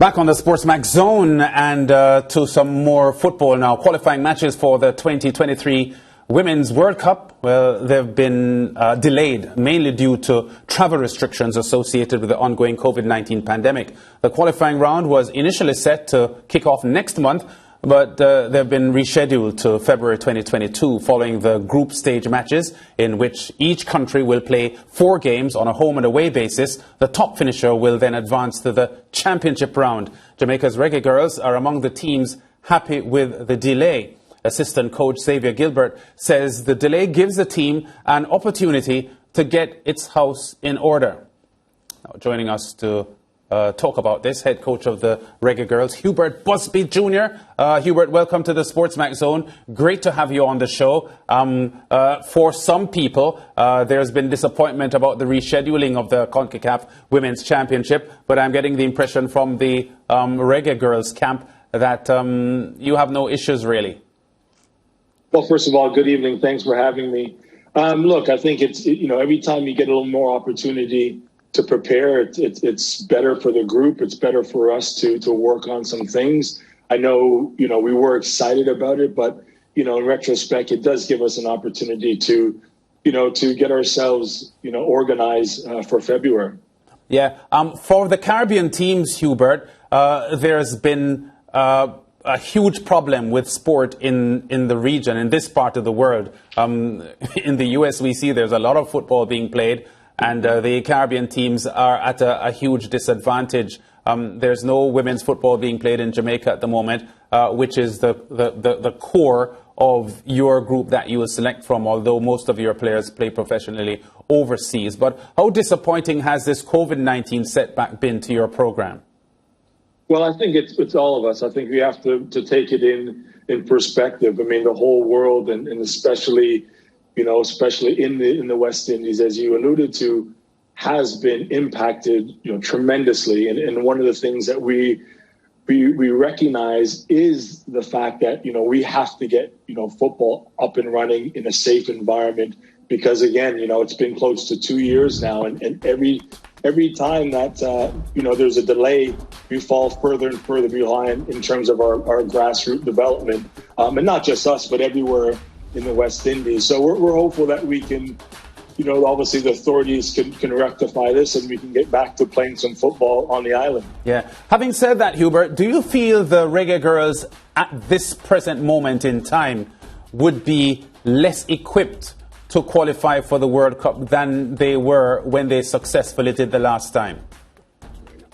Back on the SportsMax Zone and to some more football now. Qualifying matches for the 2023 Women's World Cup, well, they've been delayed, mainly due to travel restrictions associated with the ongoing COVID-19 pandemic. The qualifying round was initially set to kick off next month, but they've been rescheduled to February 2022 following the group stage matches in which each country will play 4 games on a home and away basis. The top finisher will then advance to the championship round. Jamaica's Reggae Girlz are among the teams happy with the delay. Assistant coach Xavier Gilbert says the delay gives the team an opportunity to get its house in order. Now, joining us to talk about this, head coach of the Reggae Girlz, Hubert Busby Jr. Hubert, welcome to the SportsMax Zone. Great to have you on the show. For some people, there's been disappointment about the rescheduling of the CONCACAf Women's Championship, but I'm getting the impression from the Reggae Girlz camp that you have no issues, really. Well, first of all, good evening. Thanks for having me. Look, I think it's, every time you get a little more opportunity to prepare, it's better for the group. It's better for us to work on some things. I know, we were excited about it, but, in retrospect, it does give us an opportunity to get ourselves, organized for February. Yeah. For the Caribbean teams, Hubert, there's been a huge problem with sport in the region, in this part of the world. In the US, we see there's a lot of football being played, and the Caribbean teams are at a huge disadvantage. There's no women's football being played in Jamaica at the moment, which is the core of your group that you will select from, although most of your players play professionally overseas. But how disappointing has this COVID-19 setback been to your program? Well, I think it's all of us. I think we have to take it in perspective. I mean, the whole world, and especially in the West Indies, as you alluded to, has been impacted, tremendously. And one of the things that we recognize is the fact that, we have to get, football up and running in a safe environment, because again, it's been close to 2 years now, and every time that, there's a delay, we fall further and further behind in terms of our grassroots development. And not just us, but everywhere in the West Indies. So we're hopeful that we can, obviously the authorities can rectify this and we can get back to playing some football on the island. Yeah. Having said that, Hubert, do you feel the Reggae Girlz at this present moment in time would be less equipped to qualify for the World Cup than they were when they successfully did the last time?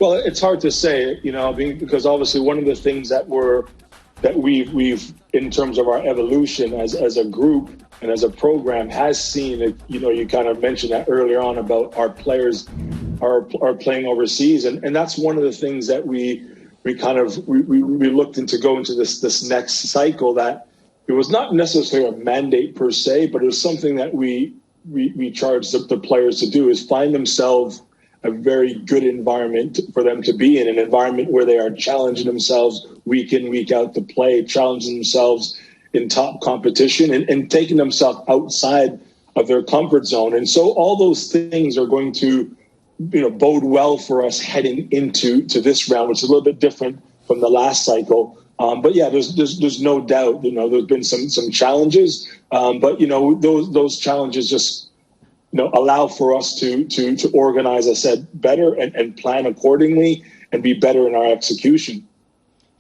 Well, it's hard to say, because obviously one of the things that we've in terms of our evolution as a group and as a program has seen it, you kind of mentioned that earlier on about our players are playing overseas. And that's one of the things that we looked into go into this next cycle, that it was not necessarily a mandate per se, but it was something that we charged the players to do, is find themselves a very good environment for them to be in, an environment where they are challenging themselves week in, week out to play, challenging themselves in top competition and taking themselves outside of their comfort zone. And so all those things are going to, bode well for us heading into this round, which is a little bit different from the last cycle. But yeah, there's no doubt, there's been some challenges, but those challenges just allow for us to organize, I said, better and plan accordingly and be better in our execution.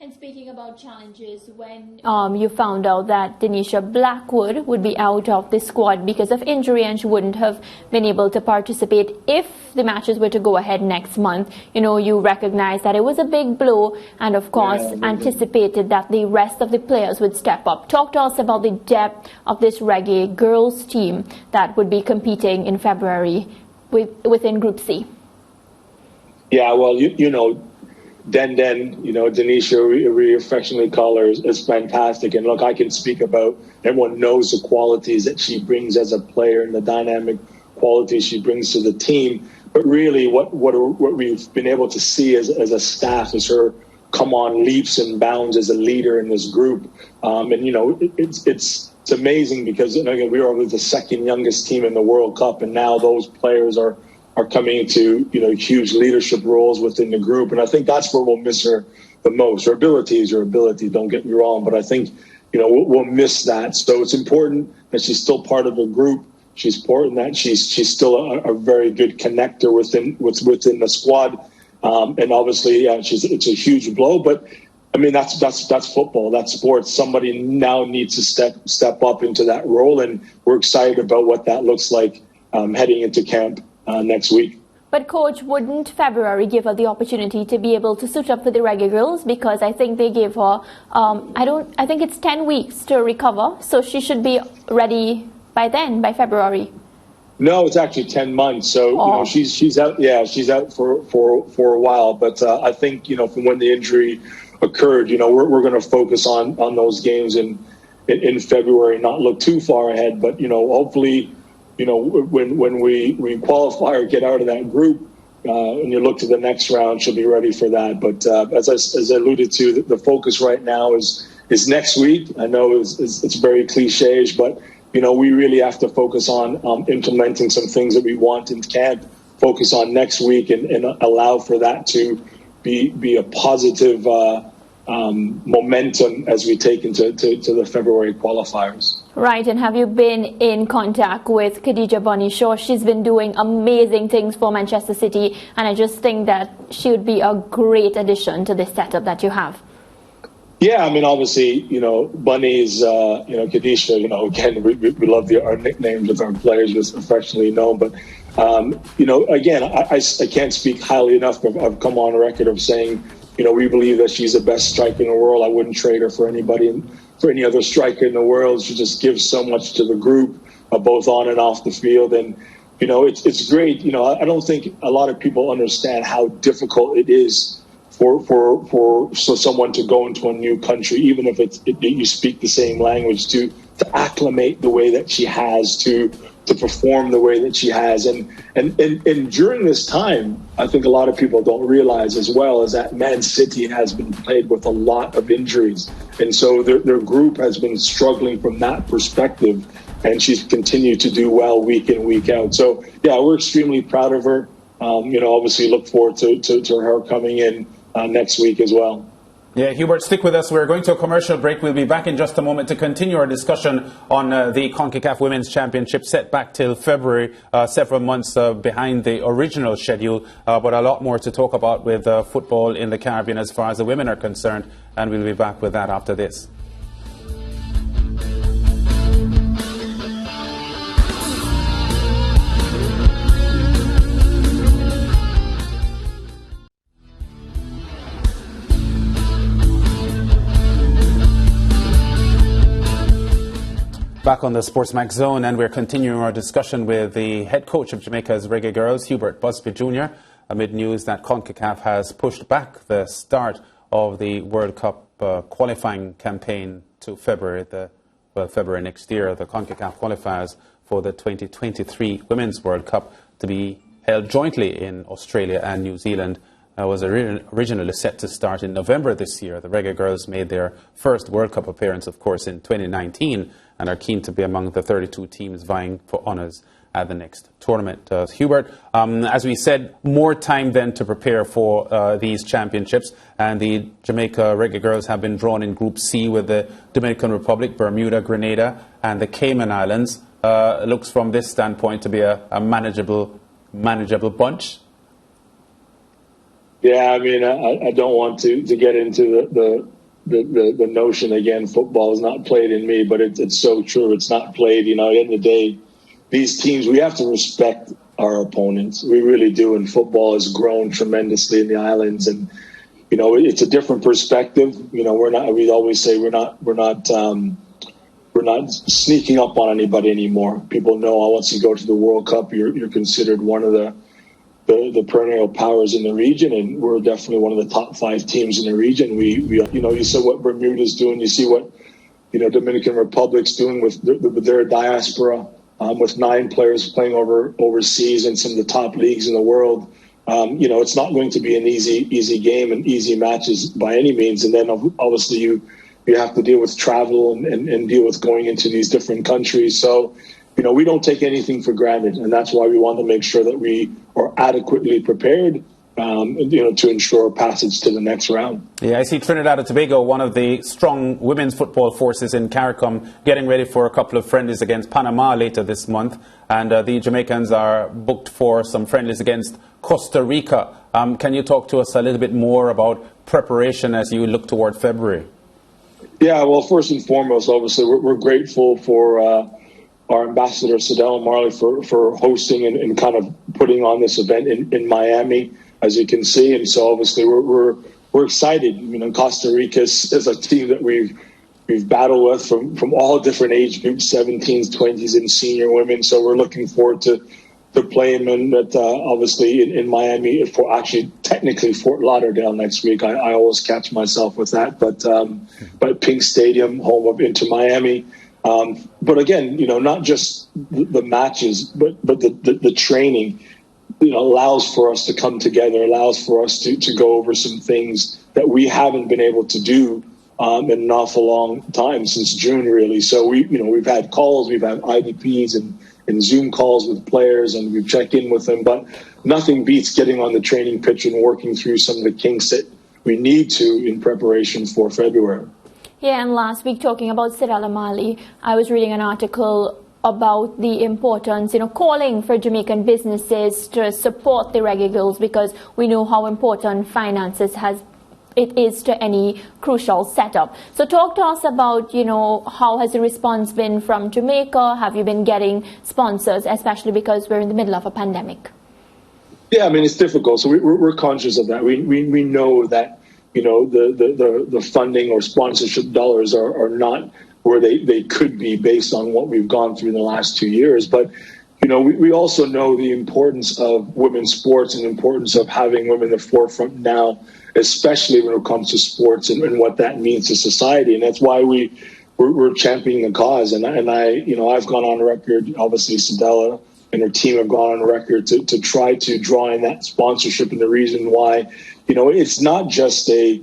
And speaking about challenges, when you found out that Denisha Blackwood would be out of the squad because of injury and she wouldn't have been able to participate if the matches were to go ahead next month, you recognized that it was a big blow and, of course, anticipated that the rest of the players would step up. Talk to us about the depth of this Reggae Girlz team that would be competing in February within Group C. Yeah, well, Denisha, we affectionately call her, is fantastic. And look, I can speak about, everyone knows the qualities that she brings as a player and the dynamic qualities she brings to the team. But really what we've been able to see as a staff is her come on leaps and bounds as a leader in this group. It's amazing because, again, we were the second youngest team in the World Cup, and now those players are are coming into, huge leadership roles within the group. And I think that's where we'll miss her the most. Her ability is her ability, don't get me wrong, but I think, we'll miss that. So it's important that she's still part of the group. She's important that she's still a very good connector within the squad. And obviously, it's a huge blow, but I mean, that's football, that's sports. Somebody now needs to step up into that role, and we're excited about what that looks like heading into camp next week. But Coach, wouldn't February give her the opportunity to be able to suit up for the Reggae Girlz? Because I think they gave her, I think it's 10 weeks to recover, so she should be ready by then, by February. No, it's actually 10 months. So she's out. Yeah, she's out for a while. But I think from when the injury occurred, we're going to focus on those games in February, not look too far ahead. But hopefully, when we qualify or get out of that group, and you look to the next round, she'll be ready for that. But as I alluded to, the focus right now is next week. I know it's very cliche, but we really have to focus on implementing some things that we want in camp. Focus on next week and allow for that to be a positive momentum as we take into the February qualifiers. Right, and have you been in contact with Khadija Bunny Shaw? She's been doing amazing things for Manchester City, and I just think that she would be a great addition to this setup that you have. Yeah, I mean, obviously, Bunny's, Khadisha, again, we love our nicknames with our players, just affectionately known. But, again, I can't speak highly enough. I've come on record of saying, we believe that she's the best striker in the world. I wouldn't trade her for anybody, for any other striker in the world. She just gives so much to the group, both on and off the field. And, it's great. I don't think a lot of people understand how difficult it is for someone to go into a new country, even if you speak the same language, to acclimate the way that she has, to perform the way that she has. And during this time, I think a lot of people don't realize as well is that Man City has been plagued with a lot of injuries. And so their group has been struggling from that perspective, and she's continued to do well week in, week out. So, yeah, we're extremely proud of her. Obviously look forward to her coming in next week as well. Yeah, Hubert, stick with us. We're going to a commercial break. We'll be back in just a moment to continue our discussion on the CONCACAF Women's Championship, set back till February, several months behind the original schedule, but a lot more to talk about with football in the Caribbean as far as the women are concerned, and we'll be back with that after this. Back on the SportsMax Zone, and we're continuing our discussion with the head coach of Jamaica's Reggae Girlz, Hubert Busby Jr, amid news that CONCACAF has pushed back the start of the World Cup qualifying campaign to February next year. The CONCACAF qualifiers for the 2023 Women's World Cup to be held jointly in Australia and New Zealand was originally set to start in November this year. The Reggae Girlz made their first World Cup appearance, of course, in 2019, and are keen to be among the 32 teams vying for honours at the next tournament. Hubert, as we said, more time then to prepare for these championships, and the Jamaica Reggae Girlz have been drawn in Group C with the Dominican Republic, Bermuda, Grenada, and the Cayman Islands. Looks from this standpoint to be a manageable bunch. Yeah, I mean, I don't want to get into the notion again. Football is not played in me, but it's so true. It's not played. At the end of the day, these teams, we have to respect our opponents. We really do. And football has grown tremendously in the islands, and it's a different perspective. We're not. We always say we're not sneaking up on anybody anymore. People know once you go to the World Cup, you're considered one of the perennial powers in the region, and we're definitely one of the top 5 teams in the region. You see what Bermuda's doing, you see what Dominican Republic's doing with their diaspora, with 9 players playing overseas in some of the top leagues in the world. It's not going to be an easy game and easy matches by any means. And then obviously you have to deal with travel and deal with going into these different countries. So we don't take anything for granted, and that's why we want to make sure that we are adequately prepared, to ensure passage to the next round. Yeah, I see Trinidad and Tobago, one of the strong women's football forces in CARICOM, getting ready for a couple of friendlies against Panama later this month, and the Jamaicans are booked for some friendlies against Costa Rica. Can you talk to us a little bit more about preparation as you look toward February? Yeah, well, first and foremost, obviously, we're grateful for our ambassador, Sadell Marley, for hosting and kind of putting on this event in Miami, as you can see. And so, obviously, we're excited. Costa Rica is a team that we've battled with from all different age groups, 17s, 20s, and senior women. So we're looking forward to playing them obviously in Miami, for actually technically Fort Lauderdale next week. I always catch myself with that, but Pink Stadium, home of Inter Miami. But again, not just the matches, but the training, allows for us to come together, allows for us to go over some things that we haven't been able to do in an awful long time, since June, really. So we've had calls, we've had IDPs and Zoom calls with players, and we've checked in with them, but nothing beats getting on the training pitch and working through some of the kinks that we need to in preparation for February. Yeah, and last week, talking about Sadell Marley, I was reading an article about the importance, calling for Jamaican businesses to support the Reggae Girlz, because we know how important finances it is to any crucial setup. So talk to us about, how has the response been from Jamaica? Have you been getting sponsors, especially because we're in the middle of a pandemic? Yeah, it's difficult. So we're conscious of that. We know that, the funding or sponsorship dollars are not where they could be based on what we've gone through in the last 2 years. But, we also know the importance of women's sports and the importance of having women in the forefront now, especially when it comes to sports and what that means to society. And that's why we're championing the cause. And I've gone on record, obviously Sadella and her team have gone on record to try to draw in that sponsorship. And the reason why, it's not just a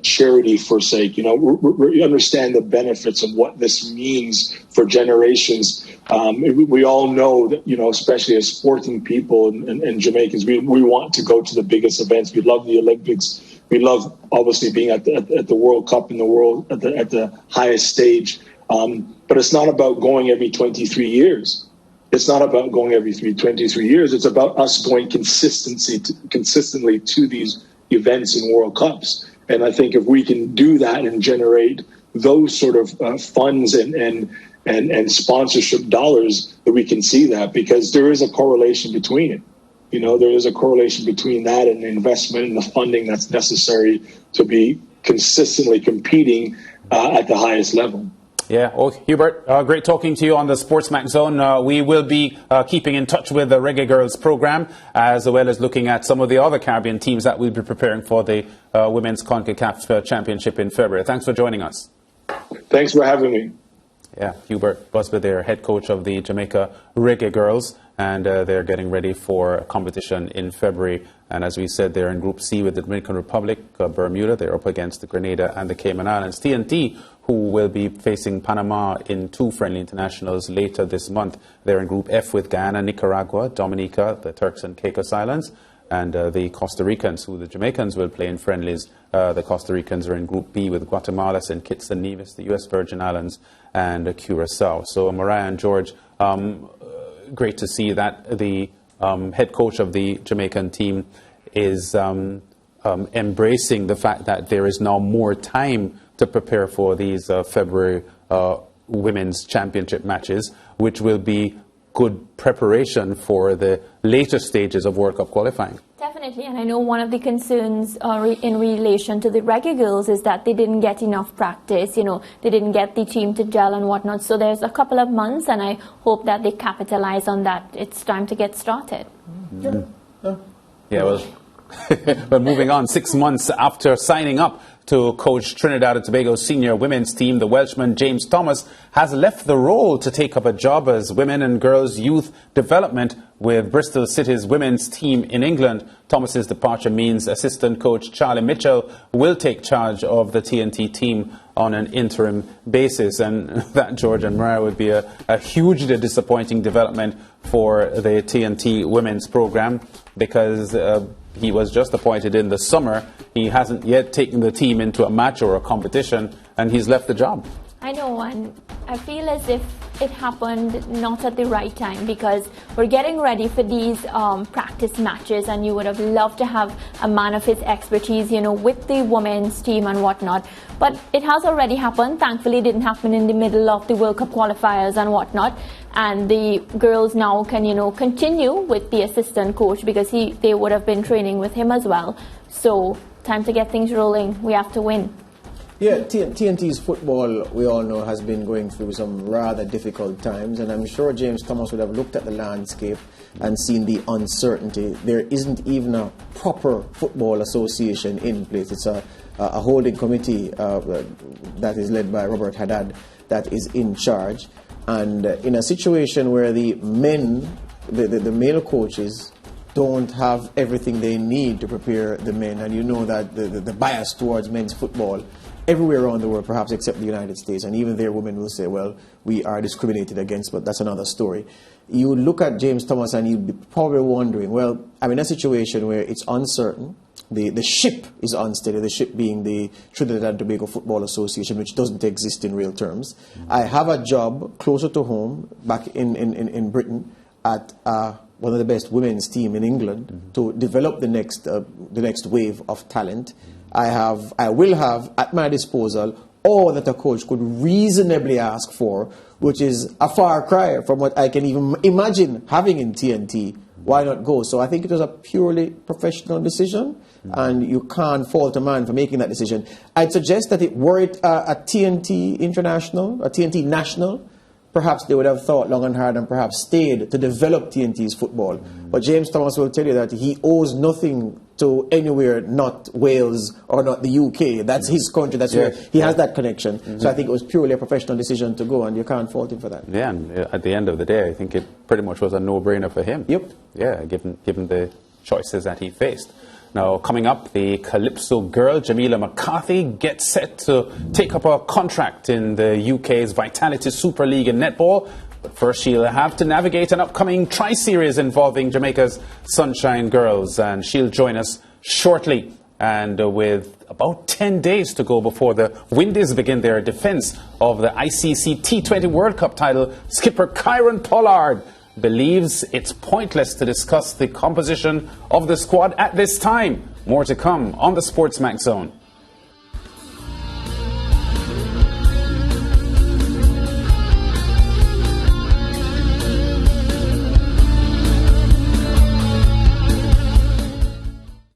charity for sake. We understand the benefits of what this means for generations. We all know that, especially as sporting people and Jamaicans, we want to go to the biggest events. We love the Olympics. We love, obviously, being at the World Cup in the world at the highest stage. But it's not about going every 23 years. It's not about going every 23 years. It's about us going consistently to these events and World Cups. And I think if we can do that and generate those sort of funds and sponsorship dollars, that we can see that, because there is a correlation between it. There is a correlation between that and the investment and the funding that's necessary to be consistently competing at the highest level. Yeah, well, Hubert, great talking to you on the SportsMax Zone. We will be keeping in touch with the Reggae Girlz program, as well as looking at some of the other Caribbean teams that will be preparing for the Women's CONCACAf Championship in February. Thanks for joining us. Thanks for having me. Yeah, Hubert Busby, their head coach of the Jamaica Reggae Girlz, and they're getting ready for a competition in February. And as we said, they're in Group C with the Dominican Republic, Bermuda. They're up against the Grenada and the Cayman Islands. TNT, who will be facing Panama in 2 friendly internationals later this month. They're in Group F with Guyana, Nicaragua, Dominica, the Turks and Caicos Islands, and the Costa Ricans, who the Jamaicans will play in friendlies. The Costa Ricans are in Group B with Guatemala, St. Kitts and Nevis, the U.S. Virgin Islands, and Curacao. So, Mariah and George, great to see that the head coach of the Jamaican team is embracing the fact that there is now more time to prepare for these February women's championship matches, which will be good preparation for the later stages of World Cup qualifying. Definitely, and I know one of the concerns in relation to the Reggae Girlz is that they didn't get enough practice, they didn't get the team to gel and whatnot. So there's a couple of months, and I hope that they capitalize on that. It's time to get started. Yeah, well, but moving on, 6 months after signing up to coach Trinidad and Tobago's senior women's team, the Welshman James Thomas has left the role to take up a job as women and girls youth development with Bristol City's women's team in England. Thomas's departure means assistant coach Charlie Mitchell will take charge of the TNT team on an interim basis. And that, George and Mariah, would be a hugely disappointing development for the TNT women's program, because he was just appointed in the summer. He hasn't yet taken the team into a match or a competition, and he's left the job. I know, and I feel as if it happened not at the right time, because we're getting ready for these practice matches, and you would have loved to have a man of his expertise, you know, with the women's team and whatnot. But it has already happened. Thankfully, it didn't happen in the middle of the World Cup qualifiers and whatnot. And the girls now can, you know, continue with the assistant coach, because they would have been training with him as well. So time to get things rolling. We have to win. Yeah, TNT's football, we all know, has been going through some rather difficult times, and I'm sure James Thomas would have looked at the landscape and seen the uncertainty. There isn't even a proper football association in place. It's a holding committee that is led by Robert Haddad that is in charge. And in a situation where the male coaches don't have everything they need to prepare the men, and you know that the bias towards men's football everywhere around the world, perhaps except the United States, and even there women will say, well, we are discriminated against, but that's another story. You look at James Thomas and you'd be probably wondering, well, I'm in a situation where it's uncertain. The ship is unsteady, the ship being the Trinidad and Tobago Football Association, which doesn't exist in real terms. I have a job closer to home back in Britain at one of the best women's team in England to develop the next wave of talent. I will have at my disposal all that a coach could reasonably ask for, which is a far cry from what I can even imagine having in TNT. Why not go? So I think it was a purely professional decision, and you can't fault a man for making that decision. I'd suggest that were it a TNT International, a TNT National, perhaps they would have thought long and hard and perhaps stayed to develop TNT's football. But James Thomas will tell you that he owes nothing to anywhere not Wales or not the UK. That's his country. That's where he has that connection. So I think it was purely a professional decision to go, and you can't fault him for that. Yeah, and at the end of the day, I think it pretty much was a no-brainer for him. Yep. Yeah, given the choices that he faced. Now, coming up, the Calypso girl, Jamila McCarthy, gets set to take up a contract in the UK's Vitality Super League in netball. But first, she'll have to navigate an upcoming tri-series involving Jamaica's Sunshine Girls. And she'll join us shortly. And with about 10 days to go before the Windies begin their defence of the ICC T20 World Cup title, skipper Kyron Pollard believes it's pointless to discuss the composition of the squad at this time. More to come on the SportsMax Zone.